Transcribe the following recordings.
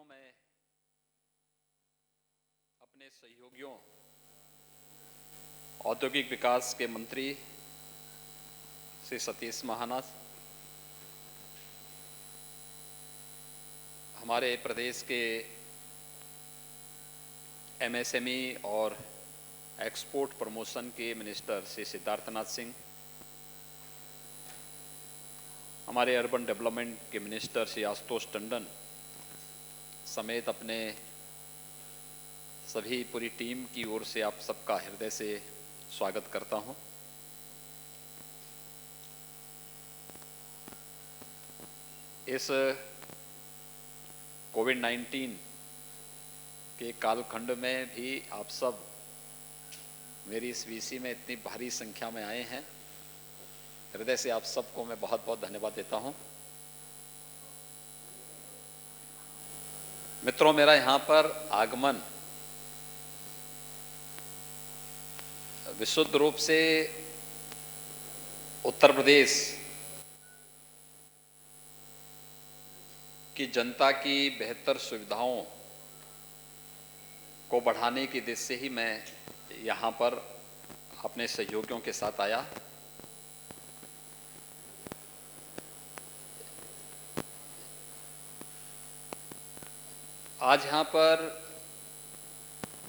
दिनों में अपने सहयोगियों औद्योगिक विकास के मंत्री श्री सतीश महाना, हमारे प्रदेश के एमएसएमई और एक्सपोर्ट प्रमोशन के मिनिस्टर श्री सिद्धार्थनाथ सिंह, हमारे अर्बन डेवलपमेंट के मिनिस्टर श्री आशुतोष टंडन समेत अपने सभी पूरी टीम की ओर से आप सबका हृदय से स्वागत करता हूं। इस कोविड-19 के कालखंड में भी आप सब मेरी इस वीसी में इतनी भारी संख्या में आए हैं, हृदय से आप सबको मैं बहुत बहुत धन्यवाद देता हूं। मित्रों, मेरा यहाँ पर आगमन विशुद्ध रूप से उत्तर प्रदेश की जनता की बेहतर सुविधाओं को बढ़ाने की दिशा से ही मैं यहाँ पर अपने सहयोगियों के साथ आया। आज यहाँ पर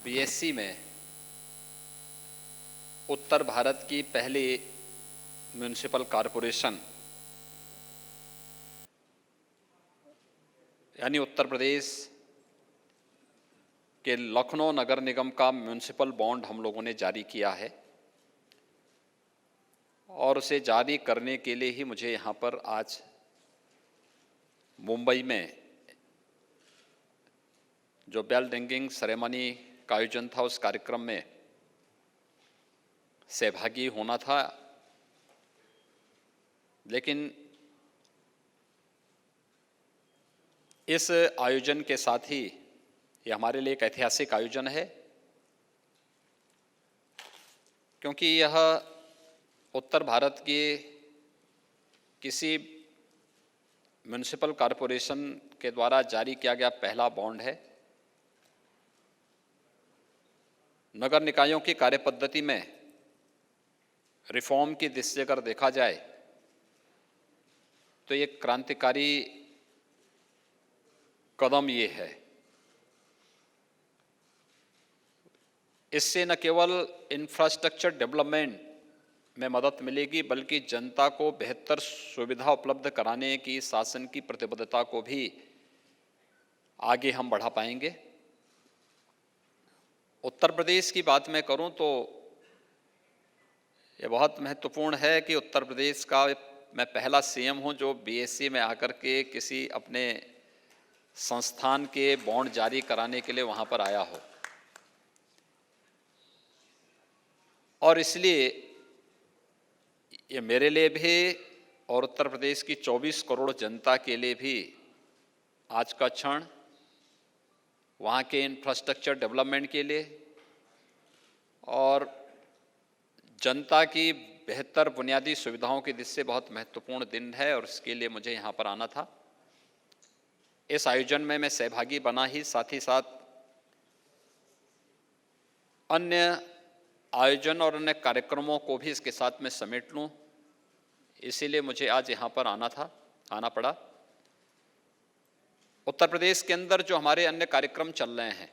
बीएससी में उत्तर भारत की पहली म्युनिसिपल कॉरपोरेशन यानी उत्तर प्रदेश के लखनऊ नगर निगम का म्युनिसिपल बॉन्ड हम लोगों ने जारी किया है और उसे जारी करने के लिए ही मुझे यहाँ पर आज मुंबई में जो बेल रिंगिंग सेरेमनी का आयोजन था उस कार्यक्रम में सहभागी होना था। लेकिन इस आयोजन के साथ ही ये हमारे लिए एक ऐतिहासिक आयोजन है, क्योंकि यह उत्तर भारत के किसी म्युनिसिपल कॉरपोरेशन के द्वारा जारी किया गया पहला बॉन्ड है। नगर निकायों की कार्यपद्धति में रिफॉर्म की दिशा से अगर देखा जाए तो एक क्रांतिकारी कदम ये है। इससे न केवल इंफ्रास्ट्रक्चर डेवलपमेंट में मदद मिलेगी बल्कि जनता को बेहतर सुविधा उपलब्ध कराने की शासन की प्रतिबद्धता को भी आगे हम बढ़ा पाएंगे। उत्तर प्रदेश की बात मैं करूं तो ये बहुत महत्वपूर्ण है कि उत्तर प्रदेश का मैं पहला सीएम हूं जो बीएससी में आकर के किसी अपने संस्थान के बॉन्ड जारी कराने के लिए वहां पर आया हो, और इसलिए ये मेरे लिए भी और उत्तर प्रदेश की 24 करोड़ जनता के लिए भी आज का क्षण वहाँ के इंफ्रास्ट्रक्चर डेवलपमेंट के लिए और जनता की बेहतर बुनियादी सुविधाओं की दिशा से बहुत महत्वपूर्ण दिन है, और इसके लिए मुझे यहाँ पर आना था। इस आयोजन में मैं सहभागी बना ही साथ अन्य आयोजन और अन्य कार्यक्रमों को भी इसके साथ में समेट लूँ, इसीलिए मुझे आज यहाँ पर आना पड़ा। उत्तर प्रदेश के अंदर जो हमारे अन्य कार्यक्रम चल रहे हैं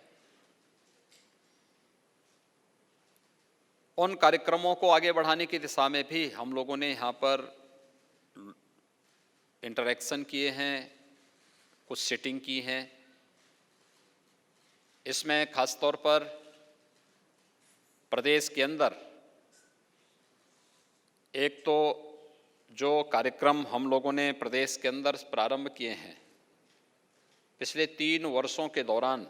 उन कार्यक्रमों को आगे बढ़ाने की दिशा में भी हम लोगों ने यहाँ पर इंटरैक्शन किए हैं, कुछ सिटिंग की हैं। इसमें खासतौर पर प्रदेश के अंदर एक तो जो कार्यक्रम हम लोगों ने प्रदेश के अंदर प्रारंभ किए हैं, पिछले 3 वर्षों के दौरान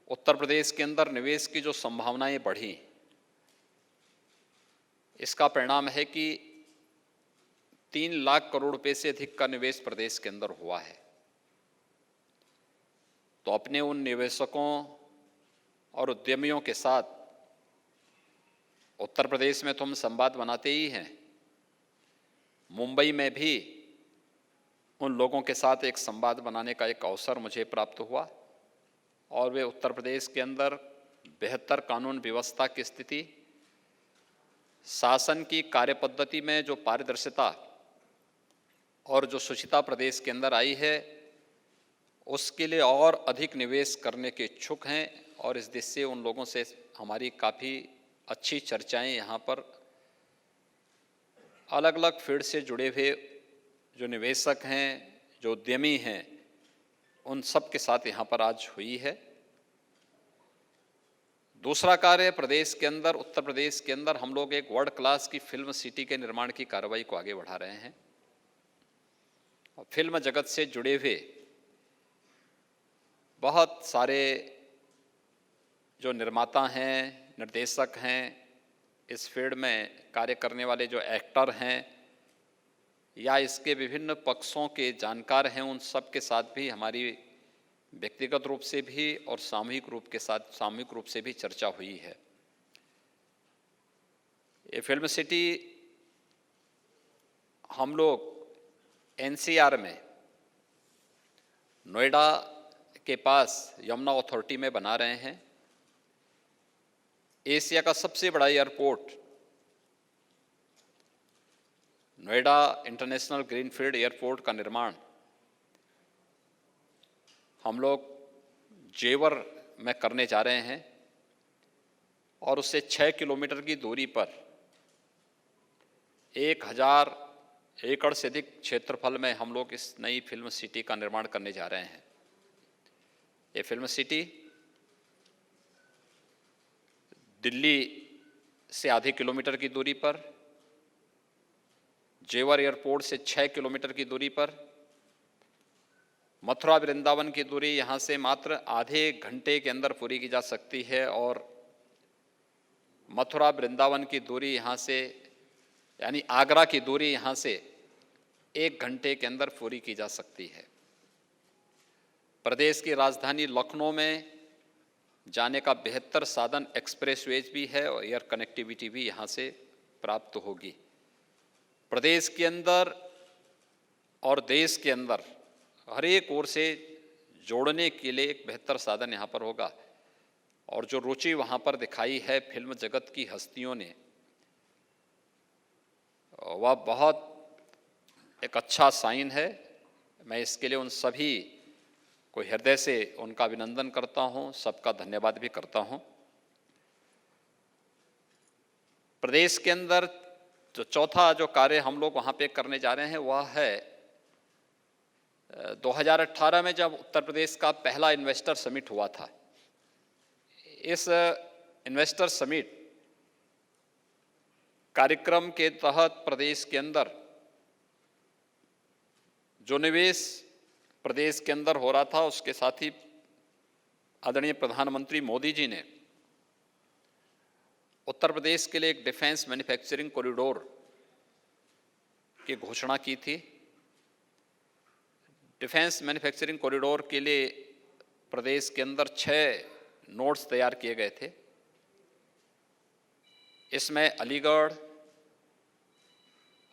उत्तर प्रदेश के अंदर निवेश की जो संभावनाएं बढ़ी, इसका परिणाम है कि 3 लाख करोड़ रुपए से अधिक का निवेश प्रदेश के अंदर हुआ है। तो अपने उन निवेशकों और उद्यमियों के साथ उत्तर प्रदेश में तो हम संवाद बनाते ही हैं, मुंबई में भी उन लोगों के साथ एक संवाद बनाने का एक अवसर मुझे प्राप्त हुआ और वे उत्तर प्रदेश के अंदर बेहतर कानून व्यवस्था की स्थिति, शासन की कार्यपद्धति में जो पारदर्शिता और जो शुचिता प्रदेश के अंदर आई है, उसके लिए और अधिक निवेश करने के इच्छुक हैं और इस दिशा से उन लोगों से हमारी काफ़ी अच्छी चर्चाएं यहाँ पर अलग अलग फील्ड से जुड़े हुए जो निवेशक हैं, जो उद्यमी हैं, उन सब के साथ यहाँ पर आज हुई है। दूसरा कार्य प्रदेश के अंदर, उत्तर प्रदेश के अंदर हम लोग एक वर्ल्ड क्लास की फिल्म सिटी के निर्माण की कार्रवाई को आगे बढ़ा रहे हैं और फिल्म जगत से जुड़े हुए बहुत सारे जो निर्माता हैं, निर्देशक हैं, इस फील्ड में कार्य करने वाले जो एक्टर हैं या इसके विभिन्न पक्षों के जानकार हैं, उन सब के साथ भी हमारी व्यक्तिगत रूप से भी और सामूहिक रूप से भी चर्चा हुई है। ये फिल्म सिटी हम लोग एनसीआर में नोएडा के पास यमुना अथॉरिटी में बना रहे हैं। एशिया का सबसे बड़ा airport Noida international greenfield airport का निर्माण हम लोग जेवर में करने जा रहे हैं और उससे 6 किलोमीटर की दूरी पर 1000 एकड़ से अधिक क्षेत्रफल में हम लोग इस नई फिल्म सिटी का निर्माण करने जा रहे हैं। ये फिल्म सिटी दिल्ली से आधे किलोमीटर की दूरी पर, जेवर एयरपोर्ट से 6 किलोमीटर की दूरी पर, मथुरा वृंदावन की दूरी यहाँ से मात्र आधे घंटे के अंदर पूरी की जा सकती है और मथुरा वृंदावन की दूरी यहाँ से यानी आगरा की दूरी यहाँ से 1 घंटे के अंदर पूरी की जा सकती है। प्रदेश की राजधानी लखनऊ में जाने का बेहतर साधन एक्सप्रेसवेज भी है और एयर कनेक्टिविटी भी यहाँ से प्राप्त होगी। प्रदेश के अंदर और देश के अंदर हर एक ओर से जोड़ने के लिए एक बेहतर साधन यहाँ पर होगा और जो रुचि वहाँ पर दिखाई है फिल्म जगत की हस्तियों ने, वह बहुत एक अच्छा साइन है। मैं इसके लिए उन सभी को हृदय से उनका अभिनंदन करता हूँ, सबका धन्यवाद भी करता हूँ। प्रदेश के अंदर जो चौथा जो कार्य हम लोग वहाँ पे करने जा रहे हैं वह है 2018 में जब उत्तर प्रदेश का पहला इन्वेस्टर समिट हुआ था। इस इन्वेस्टर समिट कार्यक्रम के तहत प्रदेश के अंदर जो निवेश प्रदेश के अंदर हो रहा था, उसके साथ ही आदरणीय प्रधानमंत्री मोदी जी ने उत्तर प्रदेश के लिए एक डिफेंस मैन्युफैक्चरिंग कॉरिडोर की घोषणा की थी। डिफेंस मैन्युफैक्चरिंग कॉरिडोर के लिए प्रदेश के अंदर 6 नोड्स तैयार किए गए थे। इसमें अलीगढ़,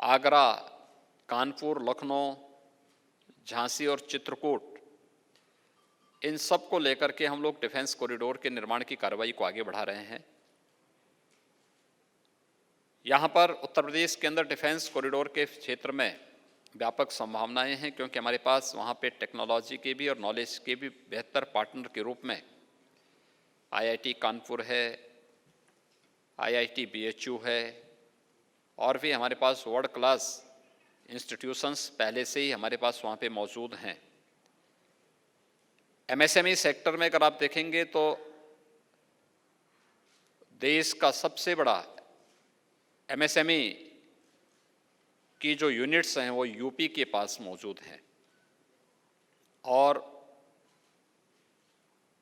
आगरा, कानपुर, लखनऊ, झांसी और चित्रकूट, इन सब को लेकर के हम लोग डिफेंस कॉरिडोर के निर्माण की कार्रवाई को आगे बढ़ा रहे हैं। यहाँ पर उत्तर प्रदेश के अंदर डिफेंस कॉरिडोर के क्षेत्र में व्यापक संभावनाएं हैं क्योंकि हमारे पास वहाँ पे टेक्नोलॉजी के भी और नॉलेज के भी बेहतर पार्टनर के रूप में आईआईटी कानपुर है, आईआईटी बीएचयू है और भी हमारे पास वर्ल्ड क्लास इंस्टीट्यूशंस पहले से ही हमारे पास वहाँ पे मौजूद हैं। एमएसएमई सेक्टर में अगर आप देखेंगे तो देश का सबसे बड़ा एमएसएमई की जो यूनिट्स हैं वो यूपी के पास मौजूद हैं और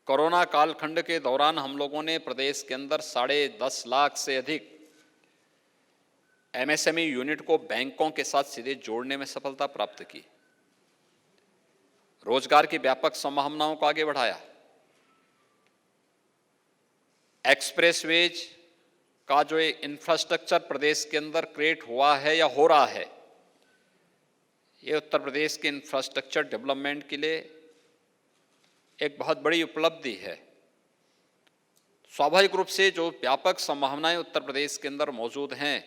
कोरोना कालखंड के दौरान हम लोगों ने प्रदेश के अंदर 10.5 लाख से अधिक एमएसएमई यूनिट को बैंकों के साथ सीधे जोड़ने में सफलता प्राप्त की, रोजगार की व्यापक संभावनाओं को आगे बढ़ाया। एक्सप्रेसवेज का जो एक इंफ्रास्ट्रक्चर प्रदेश के अंदर क्रिएट हुआ है या हो रहा है, ये उत्तर प्रदेश के इंफ्रास्ट्रक्चर डेवलपमेंट के लिए एक बहुत बड़ी उपलब्धि है। स्वाभाविक रूप से जो व्यापक संभावनाएं उत्तर प्रदेश के अंदर मौजूद हैं,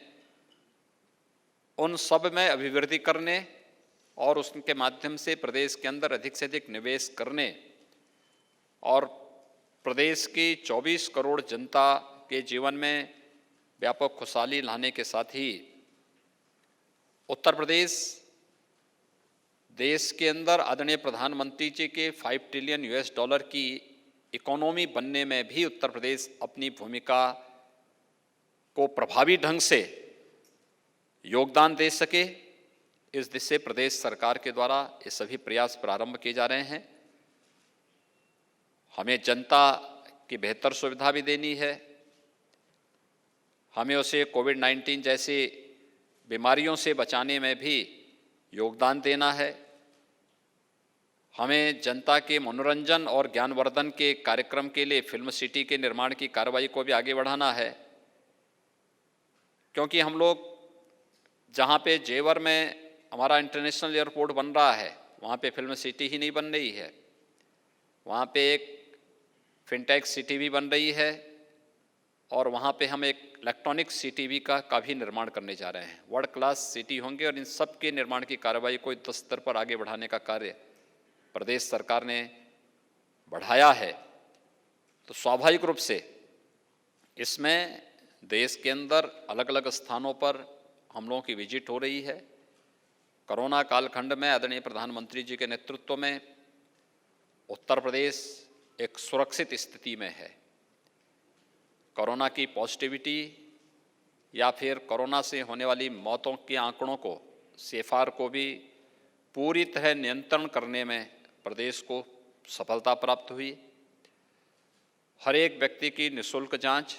उन सब में अभिवृद्धि करने और उसके माध्यम से प्रदेश के अंदर अधिक से अधिक निवेश करने और प्रदेश की 24 करोड़ जनता के जीवन में व्यापक खुशहाली लाने के साथ ही उत्तर प्रदेश देश के अंदर आदरणीय प्रधानमंत्री जी के 5 ट्रिलियन US डॉलर की इकोनॉमी बनने में भी उत्तर प्रदेश अपनी भूमिका को प्रभावी ढंग से योगदान दे सके, इस दिशा से प्रदेश सरकार के द्वारा ये सभी प्रयास प्रारंभ किए जा रहे हैं। हमें जनता की बेहतर सुविधा भी देनी है, हमें उसे कोविड-19 जैसी बीमारियों से बचाने में भी योगदान देना है, हमें जनता के मनोरंजन और ज्ञानवर्धन के कार्यक्रम के लिए फिल्म सिटी के निर्माण की कार्रवाई को भी आगे बढ़ाना है। क्योंकि हम लोग जहाँ पे जेवर में हमारा इंटरनेशनल एयरपोर्ट बन रहा है, वहाँ पे फिल्म सिटी ही नहीं बन रही है, वहाँ पे एक फिनटेक सिटी भी बन रही है और वहाँ पे हम एक इलेक्ट्रॉनिक सिटी भी का भी निर्माण करने जा रहे हैं। वर्ल्ड क्लास सिटी होंगे और इन सब के निर्माण की कार्रवाई को युद्ध स्तर पर आगे बढ़ाने का कार्य प्रदेश सरकार ने बढ़ाया है। तो स्वाभाविक रूप से इसमें देश के अंदर अलग अलग स्थानों पर हम लोगों की विजिट हो रही है। कोरोना कालखंड में आदरणीय प्रधानमंत्री जी के नेतृत्व में उत्तर प्रदेश एक सुरक्षित स्थिति में है। कोरोना की पॉजिटिविटी या फिर कोरोना से होने वाली मौतों के आंकड़ों को CFR को भी पूरी तरह नियंत्रण करने में प्रदेश को सफलता प्राप्त हुई। हर एक व्यक्ति की निःशुल्क जांच,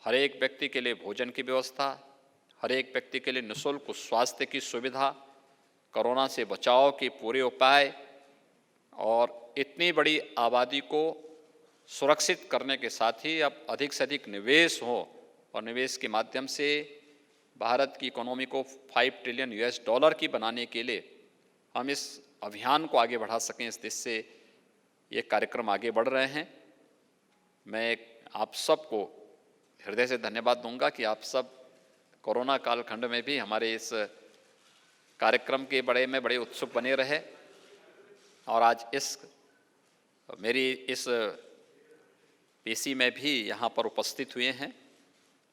हर एक व्यक्ति के लिए भोजन की व्यवस्था, हर एक व्यक्ति के लिए निःशुल्क स्वास्थ्य की सुविधा, कोरोना से बचाव के पूरे उपाय और इतनी बड़ी आबादी को सुरक्षित करने के साथ ही अब अधिक से अधिक निवेश हो और निवेश के माध्यम से भारत की इकोनॉमी को 5 ट्रिलियन US डॉलर की बनाने के लिए हम इस अभियान को आगे बढ़ा सकें, इस दिशा से ये कार्यक्रम आगे बढ़ रहे हैं। मैं आप सबको हृदय से धन्यवाद दूंगा कि आप सब कोरोना कालखंड में भी हमारे इस कार्यक्रम के बड़े उत्सुक बने रहे और आज मेरी इस PC में भी यहाँ पर उपस्थित हुए हैं।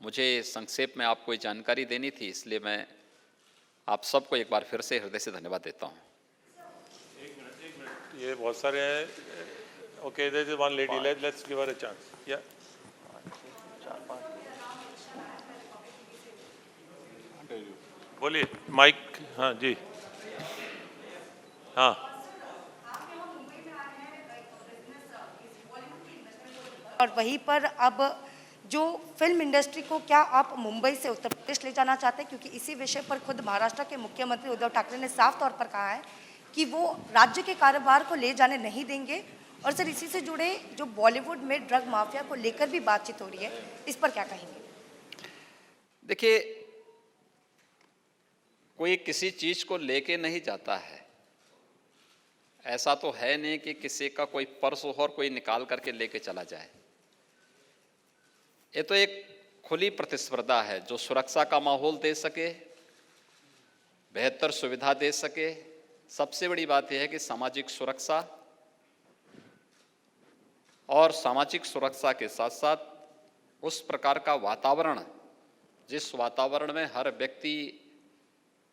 मुझे संक्षेप में आपको ये जानकारी देनी थी, इसलिए मैं आप सबको एक बार फिर से हृदय से धन्यवाद देता हूँ। एक मिनट, ये बहुत सारे हैं। Okay, there is one lady, let's give her a chance. या बोलिए, माइक। हाँ जी, हाँ। और वहीं पर अब जो फिल्म इंडस्ट्री को क्या आप मुंबई से उत्तर प्रदेश ले जाना चाहते हैं, क्योंकि इसी विषय पर खुद महाराष्ट्र के मुख्यमंत्री उद्धव ठाकरे ने साफ तौर पर कहा है कि वो राज्य के कारोबार को ले जाने नहीं देंगे। और सर, इसी से जुड़े जो बॉलीवुड में ड्रग माफिया को लेकर भी बातचीत हो रही है, इस पर क्या कहेंगे? देखिए, कोई किसी चीज को लेके नहीं जाता है। ऐसा तो है नहीं कि किसी का कोई पर्स हो और कोई निकाल करके लेके चला जाए। ये तो एक खुली प्रतिस्पर्धा है जो सुरक्षा का माहौल दे सके, बेहतर सुविधा दे सके। सबसे बड़ी बात यह है कि सामाजिक सुरक्षा, और सामाजिक सुरक्षा के साथ साथ उस प्रकार का वातावरण जिस वातावरण में हर व्यक्ति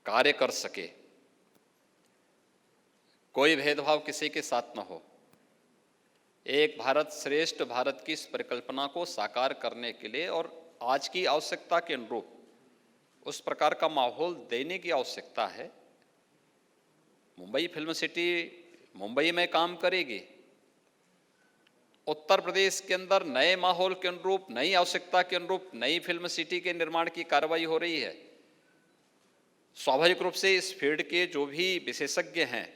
कार्य कर सके, कोई भेदभाव किसी के साथ न हो। एक भारत श्रेष्ठ भारत की इस परिकल्पना को साकार करने के लिए और आज की आवश्यकता के अनुरूप उस प्रकार का माहौल देने की आवश्यकता है। मुंबई फिल्म सिटी मुंबई में काम करेगी। उत्तर प्रदेश के अंदर नए माहौल के अनुरूप, नई आवश्यकता के अनुरूप नई फिल्म सिटी के निर्माण की कार्रवाई हो रही है। स्वाभाविक रूप से इस फील्ड के जो भी विशेषज्ञ हैं,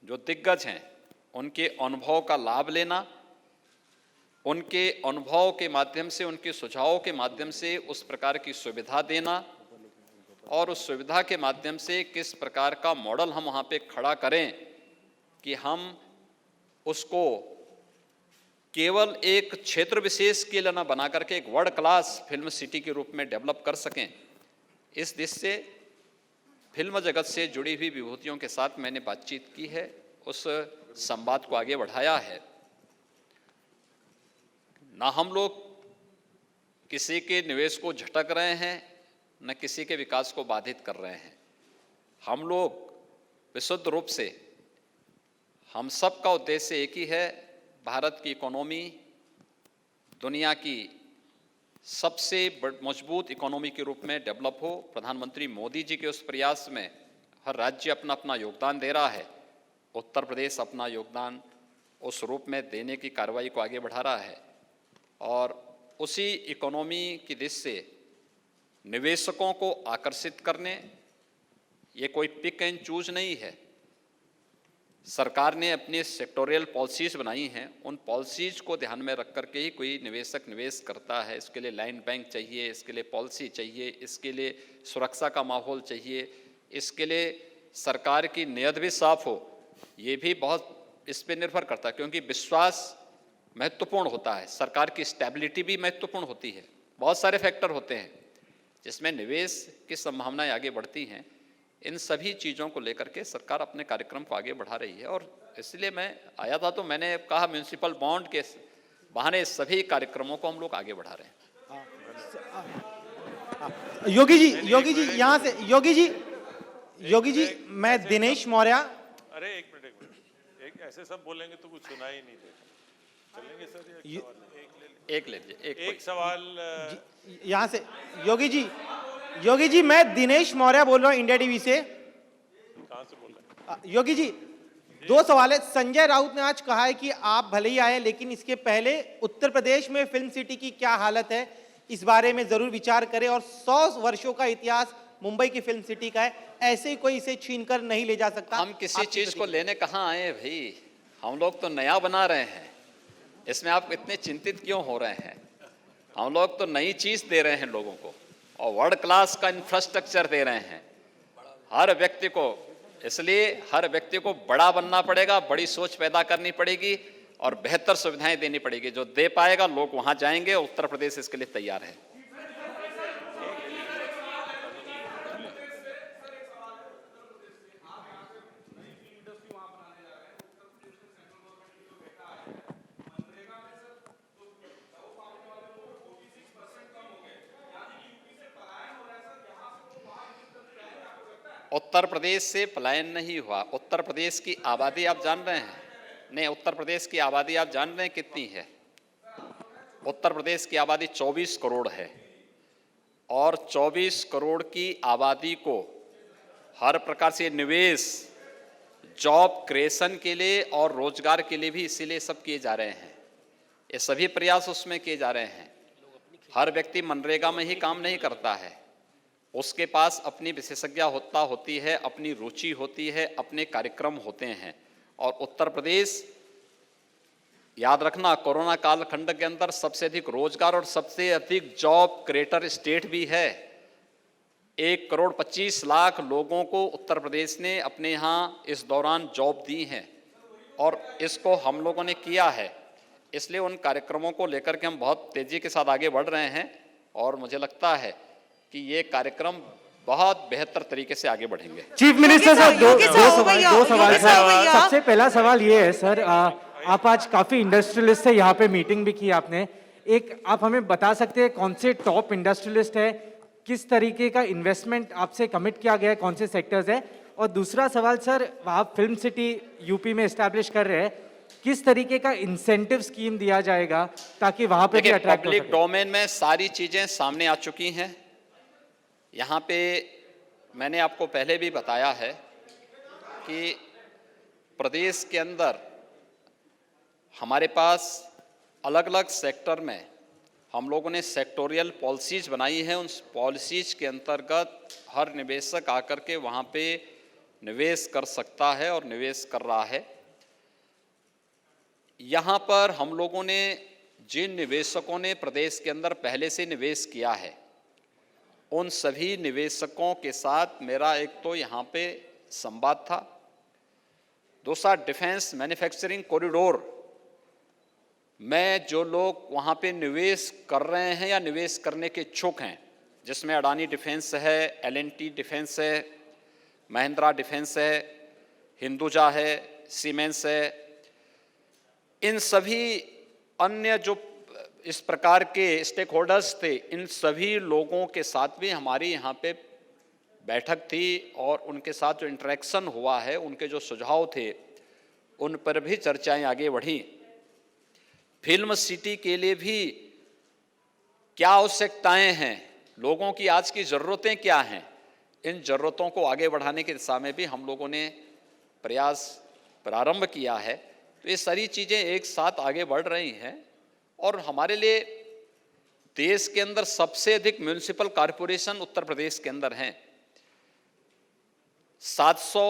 जो दिग्गज हैं, उनके अनुभव का लाभ लेना, उनके अनुभव के माध्यम से, उनके सुझावों के माध्यम से उस प्रकार की सुविधा देना और उस सुविधा के माध्यम से किस प्रकार का मॉडल हम वहाँ पे खड़ा करें कि हम उसको केवल एक क्षेत्र विशेष के लिए न बना करके एक वर्ल्ड क्लास फिल्म सिटी के रूप में डेवलप कर सकें। इस दिशा से फिल्म जगत से जुड़ी हुई विभूतियों के साथ मैंने बातचीत की है, उस संवाद को आगे बढ़ाया है। ना हम लोग किसी के निवेश को झटक रहे हैं, न किसी के विकास को बाधित कर रहे हैं। हम लोग विशुद्ध रूप से, हम सब का उद्देश्य एक ही है, भारत की इकोनॉमी दुनिया की सबसे मजबूत इकोनॉमी के रूप में डेवलप हो। प्रधानमंत्री मोदी जी के उस प्रयास में हर राज्य अपना अपना योगदान दे रहा है। उत्तर प्रदेश अपना योगदान उस रूप में देने की कार्रवाई को आगे बढ़ा रहा है और उसी इकोनॉमी की दिशा से निवेशकों को आकर्षित करने, ये कोई पिक एंड चूज नहीं है। सरकार ने अपनी सेक्टोरियल पॉलिसीज़ बनाई हैं, उन पॉलिसीज़ को ध्यान में रख करके ही कोई निवेशक निवेश करता है। इसके लिए लैंड बैंक चाहिए, इसके लिए पॉलिसी चाहिए, इसके लिए सुरक्षा का माहौल चाहिए, इसके लिए सरकार की नीयत भी साफ हो। ये भी बहुत इस पर निर्भर करता है, क्योंकि विश्वास महत्वपूर्ण होता है, सरकार की स्टेबिलिटी भी महत्वपूर्ण होती है। बहुत सारे फैक्टर होते हैं जिसमें निवेश की संभावनाएं आगे बढ़ती हैं। इन सभी चीज़ों को लेकर के सरकार अपने कार्यक्रम को आगे बढ़ा रही है और इसलिए मैं आया था तो मैंने कहा म्यूनिसिपल बॉन्ड के बहाने सभी कार्यक्रमों को हम लोग आगे बढ़ा रहे हैं। योगी जी यहाँ से योगी जी मैं दिनेश मौर्य। अरे एक मिनट, एक ऐसे सब बोलेंगे तो कुछ सुना ही नहीं देगा। चलेंगे सर, एक ले लीजिए, एक सवाल यहाँ से योगी जी मैं दिनेश मौर्य बोल रहा हूँ इंडिया टीवी से। कहाँ से बोल रहे हैं? योगी जी 2 सवाल है। संजय राउत ने आज कहा है कि आप भले ही आए लेकिन इसके पहले उत्तर प्रदेश में फिल्म सिटी की क्या हालत है, इस बारे में जरूर विचार करें। और 100 वर्षों का इतिहास मुंबई की फिल्म सिटी का है, ऐसे ही कोई इसे छीन कर नहीं ले जा सकता। हम किसी चीज को लेने कहाँ आए भाई, हम लोग तो नया बना रहे हैं, इसमें आप इतने चिंतित क्यों हो रहे हैं? हम लोग तो नई चीज दे रहे हैं लोगों को और वर्ल्ड क्लास का इंफ्रास्ट्रक्चर दे रहे हैं हर व्यक्ति को। इसलिए हर व्यक्ति को बड़ा बनना पड़ेगा, बड़ी सोच पैदा करनी पड़ेगी और बेहतर सुविधाएं देनी पड़ेगी। जो दे पाएगा लोग वहां जाएंगे। उत्तर प्रदेश इसके लिए तैयार है। उत्तर प्रदेश से पलायन नहीं हुआ। उत्तर प्रदेश की आबादी आप जान रहे हैं? नहीं, उत्तर प्रदेश की आबादी आप जान रहे हैं कितनी है? उत्तर प्रदेश की आबादी 24 करोड़ है और 24 करोड़ की आबादी को हर प्रकार से निवेश, जॉब क्रिएशन के लिए और रोजगार के लिए भी इसीलिए सब किए जा रहे हैं। ये सभी प्रयास उसमें किए जा रहे हैं। हर व्यक्ति मनरेगा में ही काम नहीं करता है, उसके पास अपनी विशेषज्ञता होती है, अपनी रुचि होती है, अपने कार्यक्रम होते हैं। और उत्तर प्रदेश, याद रखना, कोरोना कालखंड के अंदर सबसे अधिक रोजगार और सबसे अधिक जॉब क्रिएटर स्टेट भी है। 1,25,00,000 लोगों को उत्तर प्रदेश ने अपने यहाँ इस दौरान जॉब दी हैं और इसको हम लोगों ने किया है। इसलिए उन कार्यक्रमों को लेकर के हम बहुत तेजी के साथ आगे बढ़ रहे हैं और मुझे लगता है कि ये कार्यक्रम बहुत बेहतर तरीके से आगे बढ़ेंगे। चीफ मिनिस्टर सर, दो सवाल भैया। सबसे पहला सवाल ये है सर, आप आज काफी इंडस्ट्रियलिस्ट से यहाँ पे मीटिंग भी की आपने। एक आप हमें बता सकते हैं कौन से टॉप इंडस्ट्रियलिस्ट है, किस तरीके का इन्वेस्टमेंट आपसे कमिट किया गया है, कौन से सेक्टर्स है? और दूसरा सवाल सर, आप फिल्म सिटी यूपी में एस्टैब्लिश कर रहे हैं, किस तरीके का इंसेंटिव स्कीम दिया जाएगा ताकि वहां पे भी अट्रैक्ट हो सके? पब्लिक डोमेन में सारी चीजें सामने आ चुकी हैं। यहाँ पे मैंने आपको पहले भी बताया है कि प्रदेश के अंदर हमारे पास अलग अलग सेक्टर में हम लोगों ने सेक्टोरियल पॉलिसीज बनाई हैं। उन पॉलिसीज के अंतर्गत हर निवेशक आकर के वहाँ पे निवेश कर सकता है और निवेश कर रहा है। यहाँ पर हम लोगों ने जिन निवेशकों ने प्रदेश के अंदर पहले से निवेश किया है उन सभी निवेशकों के साथ मेरा एक तो यहाँ पे संवाद था, दूसरा डिफेंस मैन्युफैक्चरिंग कॉरिडोर में जो लोग वहाँ पे निवेश कर रहे हैं या निवेश करने के इच्छुक हैं, जिसमें अडानी डिफेंस है, एल&टी डिफेंस है, महिंद्रा डिफेंस है, हिंदुजा है, सीमेंस है, इन सभी अन्य जो इस प्रकार के स्टेक होल्डर्स थे, इन सभी लोगों के साथ भी हमारी यहाँ पे बैठक थी और उनके साथ जो इंटरेक्शन हुआ है, उनके जो सुझाव थे, उन पर भी चर्चाएं आगे बढ़ी। फिल्म सिटी के लिए भी क्या आवश्यकताएं हैं, लोगों की आज की ज़रूरतें क्या हैं, इन ज़रूरतों को आगे बढ़ाने की दिशा में भी हम लोगों ने प्रयास प्रारंभ किया है। तो ये सारी चीज़ें एक साथ आगे बढ़ रही हैं और हमारे लिए देश के अंदर सबसे अधिक म्यूनिसिपल कॉरपोरेशन उत्तर प्रदेश के अंदर हैं। 700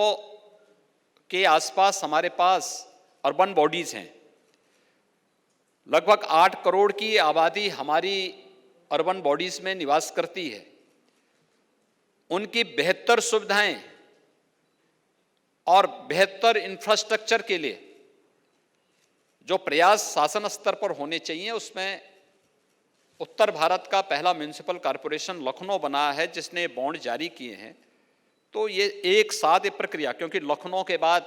के आसपास हमारे पास अर्बन बॉडीज हैं। लगभग 8 करोड़ की आबादी हमारी अर्बन बॉडीज में निवास करती है। उनकी बेहतर सुविधाएं और बेहतर इंफ्रास्ट्रक्चर के लिए जो प्रयास शासन स्तर पर होने चाहिए, उसमें उत्तर भारत का पहला म्यूनिसिपल कॉरपोरेशन लखनऊ बना है, जिसने बॉन्ड जारी किए हैं। तो ये एक साथ एक प्रक्रिया, क्योंकि लखनऊ के बाद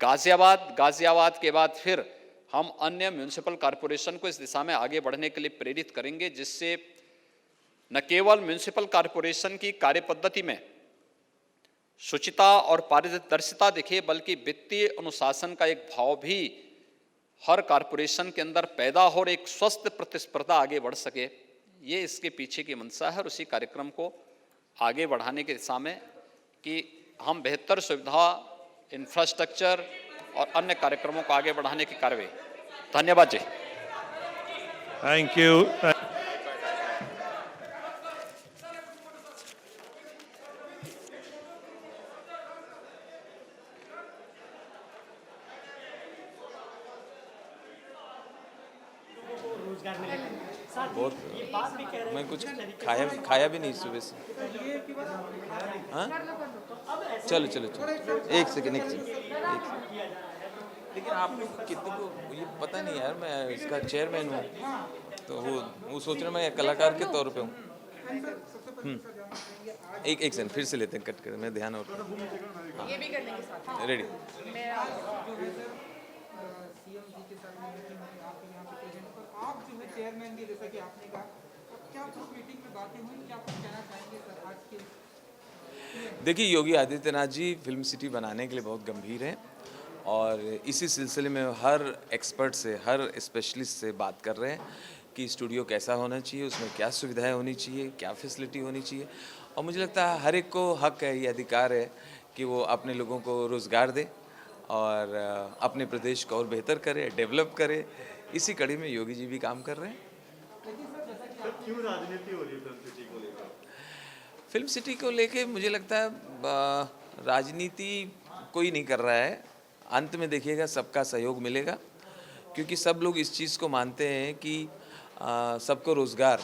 गाजियाबाद, गाजियाबाद के बाद फिर हम अन्य म्यूनिसिपल कॉरपोरेशन को इस दिशा में आगे बढ़ने के लिए प्रेरित करेंगे, जिससे न केवल म्यूनिसिपल कॉरपोरेशन की कार्यपद्धति में शुचिता और पारदर्शिता दिखे, बल्कि वित्तीय अनुशासन का एक भाव भी हर कॉरपोरेशन के अंदर पैदा हो और एक स्वस्थ प्रतिस्पर्धा आगे बढ़ सके। ये इसके पीछे की मंशा है और उसी कार्यक्रम को आगे बढ़ाने की दिशा में कि हम बेहतर सुविधा, इंफ्रास्ट्रक्चर और अन्य कार्यक्रमों को आगे बढ़ाने की कार्रवाई। धन्यवाद जी। Thank you. बहुत मैं कुछ खाया भी नहीं सुबह से। हाँ चलो चलो चलो, एक सेकंड लेकिन आप लोग कितने को ये पता नहीं यार, मैं इसका चेयरमैन हूँ, तो वो सोच रहे मैं कलाकार के तौर पे हूँ। एक सेकंड फिर से लेते हैं, कट कर, मैं ध्यान और ये भी कर लेंगे साथ। रेडी। सीएम जी के साथ मीटिंग में आप यहाँ पे प्रेजेंट, और आप जो है चेयरमैन भी, जैसा कि आपने कहा, अब क्या कुछ मीटिंग में बातें हुई, क्या कुछ कहना चाहेंगे सर आज के? देखिए, योगी आदित्यनाथ जी फिल्म सिटी बनाने के लिए बहुत गंभीर हैं और इसी सिलसिले में हर एक्सपर्ट से, हर स्पेशलिस्ट से बात कर रहे हैं कि स्टूडियो कैसा होना चाहिए, उसमें क्या सुविधाएं होनी चाहिए, क्या फैसिलिटी होनी चाहिए। और मुझे लगता है हर एक को हक है, ये अधिकार है कि वो अपने लोगों को रोज़गार दे और अपने प्रदेश को और बेहतर करे, डेवलप करे। इसी कड़ी में योगी जी भी काम कर रहे हैं। क्यों राजनीति हो रही है फिल्म सिटी को लेकर? फिल्म सिटी को लेके मुझे लगता है राजनीति कोई नहीं कर रहा है। अंत में देखिएगा सबका सहयोग मिलेगा, क्योंकि सब लोग इस चीज़ को मानते हैं कि सबको रोज़गार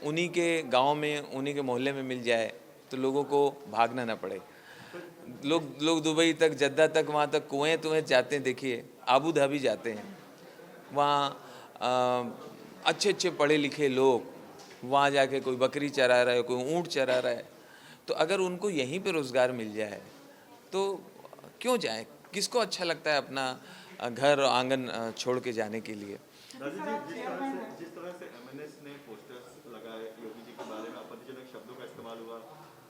उन्हीं के गांव में, उन्हीं के मोहल्ले में मिल जाए तो लोगों को भागना ना पड़े। लोग दुबई तक, जद्दा तक, वहाँ तक कुएँ जाते हैं। देखिए आबू धाबी जाते हैं, वहाँ अच्छे पढ़े लिखे लोग वहाँ जाके कोई बकरी चरा रहा है, कोई ऊँट चरा रहा है। तो अगर उनको यहीं पे रोज़गार मिल जाए तो क्यों जाए? किसको अच्छा लगता है अपना घर आंगन छोड़ के जाने के लिए? जिस तरह से एमएनएस ने पोस्टर्स लगाए योगी जी के बारे में, आपत्तिजनक शब्दों का इस्तेमाल हुआ,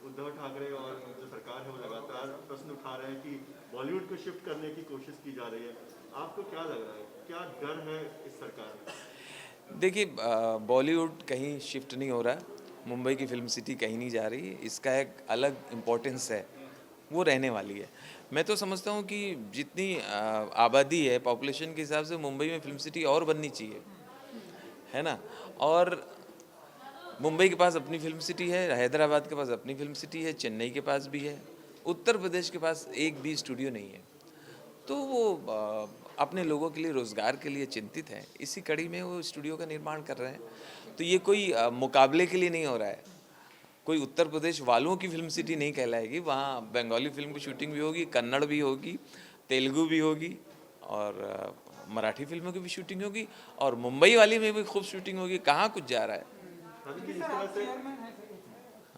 उद्धव ठाकरे और जो सरकार है वो लगातार प्रश्न उठा रहे हैं कि बॉलीवुड को शिफ्ट करने की कोशिश की जा रही है। आपको क्या लग रहा है, क्या डर है इस सरकार में? देखिए, बॉलीवुड कहीं शिफ्ट नहीं हो रहा, मुंबई की फिल्म सिटी कहीं नहीं जा रही। इसका एक अलग इम्पोर्टेंस है, वो रहने वाली है। मैं तो समझता हूँ कि जितनी आबादी है पॉपुलेशन के हिसाब से मुंबई में फिल्म सिटी और बननी चाहिए, है ना। और मुंबई के पास अपनी फिल्म सिटी है, हैदराबाद के पास अपनी फिल्म सिटी है, चेन्नई के पास भी है, उत्तर प्रदेश के पास एक भी स्टूडियो नहीं है। तो वो अपने लोगों के लिए, रोज़गार के लिए चिंतित है। इसी कड़ी में वो स्टूडियो का निर्माण कर रहे हैं। तो ये कोई मुकाबले के लिए नहीं हो रहा है, कोई उत्तर प्रदेश वालों की फिल्म सिटी नहीं कहलाएगी। वहाँ बंगाली फिल्म की शूटिंग भी होगी, कन्नड़ भी होगी, तेलुगु भी होगी और मराठी फिल्मों की भी शूटिंग होगी और मुंबई वाली में भी खूब शूटिंग होगी। कहाँ कुछ जा रहा है। सर आप चेयरमैन हैं सर,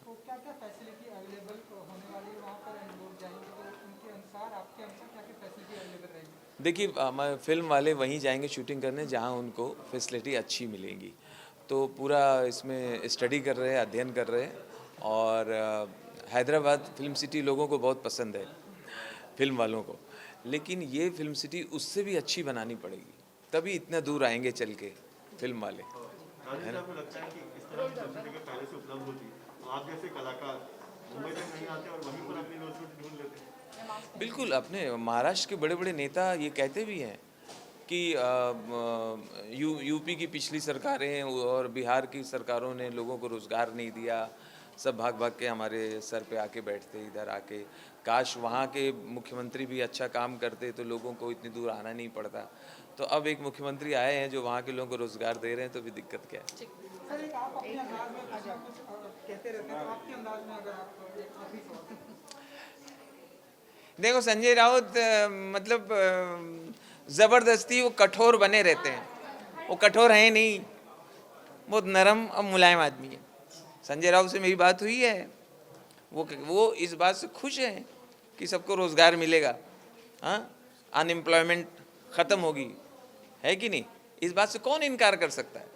तो क्या क्या फैसिलिटी अवेलेबल होने वाली है वहाँ पर, एंड लोग जाएंगे तो उनके अनुसार, आपके अनुसार क्या क्या फैसिलिटी अवेलेबल रहेगी? देखिए हमारे फिल्म वाले वहीं जाएंगे शूटिंग करने जहाँ उनको फैसिलिटी अच्छी मिलेंगी। तो पूरा इसमें स्टडी कर रहे हैं, अध्ययन कर रहे हैं और हैदराबाद फिल्म सिटी लोगों को बहुत पसंद है, फिल्म वालों को। लेकिन ये फिल्म सिटी उससे भी अच्छी बनानी पड़ेगी, तभी इतना दूर आएंगे चल के फिल्म वाले। राजेश, आपको लगता है कि इस तरह की फैसिलिटी पहले से उपलब्ध होती, आप जैसे कलाकार मुंबई तक नहीं आते और वहीं पर अपनी रोजी ढूंढ लेते हैं? बिल्कुल, अपने महाराष्ट्र के बड़े बड़े नेता ये कहते भी हैं कि यूपी की पिछली सरकारें और बिहार की सरकारों ने लोगों को रोज़गार नहीं दिया, सब भाग भाग के हमारे सर पे आके बैठते इधर आके। काश वहाँ के मुख्यमंत्री भी अच्छा काम करते तो लोगों को इतनी दूर आना नहीं पड़ता। तो अब एक मुख्यमंत्री आए हैं जो वहाँ के लोगों को रोज़गार दे रहे हैं, तो भी दिक्कत क्या है। सर एक आप अपने अंदाज में कुछ ना कुछ कहते रहते हैं, तो आपके अंदाज में अगर आप एक आखिरी सवाल। देखो संजय राउत मतलब ज़बरदस्ती वो कठोर बने रहते हैं, वो कठोर हैं नहीं, बहुत नरम और मुलायम आदमी है। संजय राउत से मेरी बात हुई है, वो इस बात से खुश हैं कि सबको रोज़गार मिलेगा, हाँ, अनएम्प्लॉयमेंट ख़त्म होगी, है कि नहीं? इस बात से कौन इनकार कर सकता है।